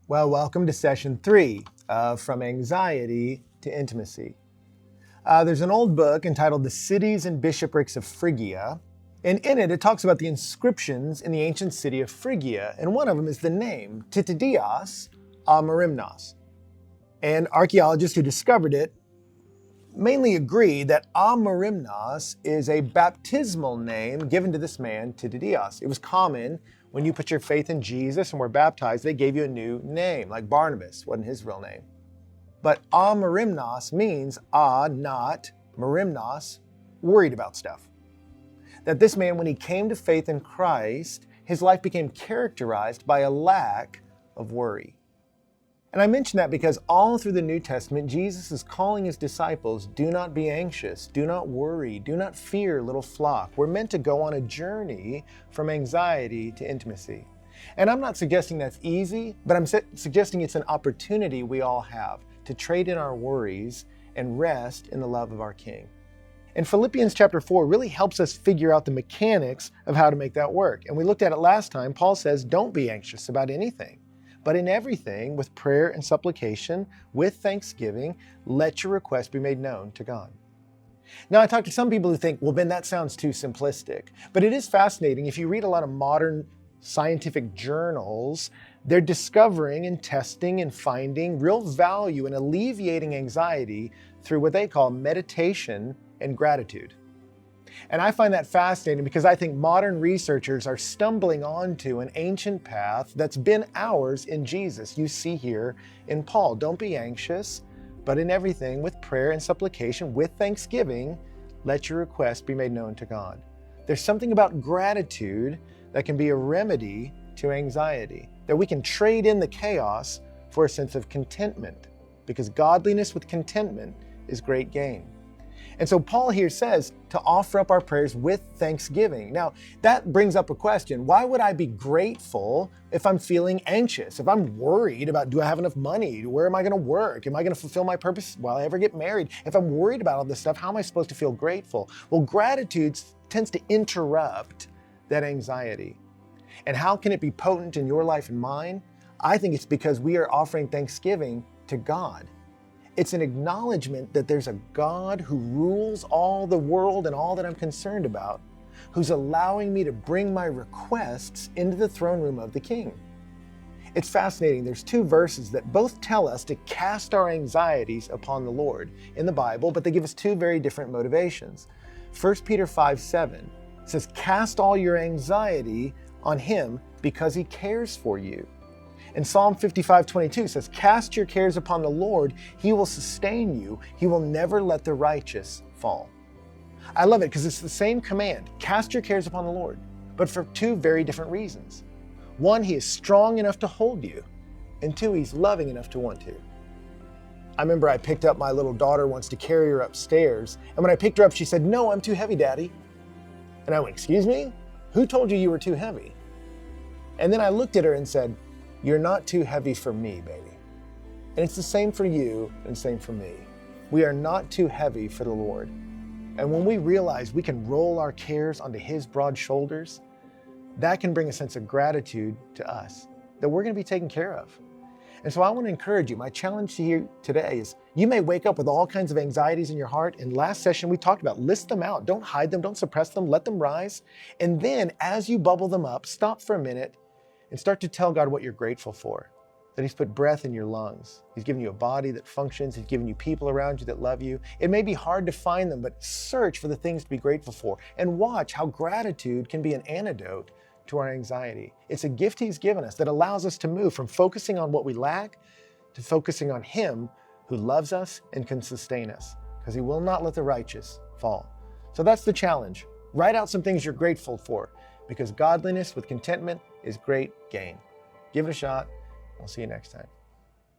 Well, welcome to session 3 of From Anxiety to Intimacy. There's an old book entitled The Cities and Bishoprics of Phrygia, and in it talks about the inscriptions in the ancient city of Phrygia, and one of them is the name Titidios Merimnos. And archaeologists who discovered it mainly agree that Merimnos is a baptismal name given to this man Titidios. It was common when you put your faith in Jesus and were baptized, they gave you a new name, like Barnabas, wasn't his real name. But Merimnos means not, Merimnos, worried about stuff. That this man, when he came to faith in Christ, his life became characterized by a lack of worry. And I mention that because all through the New Testament, Jesus is calling his disciples, do not be anxious, do not worry, do not fear, little flock. We're meant to go on a journey from anxiety to intimacy. And I'm not suggesting that's easy, but I'm suggesting it's an opportunity we all have to trade in our worries and rest in the love of our King. And Philippians chapter 4 really helps us figure out the mechanics of how to make that work. And we looked at it last time. Paul says, don't be anxious about anything. But in everything, with prayer and supplication, with thanksgiving, let your request be made known to God. Now, I talked to some people who think, well, Ben, that sounds too simplistic. But it is fascinating. If you read a lot of modern scientific journals, they're discovering and testing and finding real value in alleviating anxiety through what they call meditation and gratitude. And I find that fascinating because I think modern researchers are stumbling onto an ancient path that's been ours in Jesus. You see here in Paul, don't be anxious, but in everything with prayer and supplication, with thanksgiving, let your request be made known to God. There's something about gratitude that can be a remedy to anxiety, that we can trade in the chaos for a sense of contentment, because godliness with contentment is great gain. And so Paul here says to offer up our prayers with thanksgiving. Now, that brings up a question. Why would I be grateful if I'm feeling anxious? If I'm worried about, do I have enough money? Where am I going to work? Am I going to fulfill my purpose while I ever get married? If I'm worried about all this stuff, how am I supposed to feel grateful? Well, gratitude tends to interrupt that anxiety. And how can it be potent in your life and mine? I think it's because we are offering thanksgiving to God. It's an acknowledgement that there's a God who rules all the world and all that I'm concerned about, who's allowing me to bring my requests into the throne room of the King. It's fascinating. There's 2 verses that both tell us to cast our anxieties upon the Lord in the Bible, but they give us 2 very different motivations. 1 Peter 5:7 says, cast all your anxiety on him because he cares for you. And Psalm 55:22 says, cast your cares upon the Lord, he will sustain you. He will never let the righteous fall. I love it because it's the same command, cast your cares upon the Lord, but for 2 very different reasons. 1, he is strong enough to hold you, and 2, he's loving enough to want to. I remember I picked up my little daughter once to carry her upstairs, and when I picked her up, she said, no, I'm too heavy, Daddy. And I went, excuse me? Who told you were too heavy? And then I looked at her and said, you're not too heavy for me, baby. And it's the same for you and same for me. We are not too heavy for the Lord. And when we realize we can roll our cares onto his broad shoulders, that can bring a sense of gratitude to us, that we're going to be taken care of. And so I want to encourage you. My challenge to you today is you may wake up with all kinds of anxieties in your heart. And last session we talked about, list them out. Don't hide them. Don't suppress them. Let them rise. And then as you bubble them up, stop for a minute and start to tell God what you're grateful for. That he's put breath in your lungs. He's given you a body that functions. He's given you people around you that love you. It may be hard to find them, but search for the things to be grateful for and watch how gratitude can be an antidote to our anxiety. It's a gift he's given us that allows us to move from focusing on what we lack to focusing on him who loves us and can sustain us, because he will not let the righteous fall. So that's the challenge. Write out some things you're grateful for, because godliness with contentment is great gain. Give it a shot. I'll see you next time.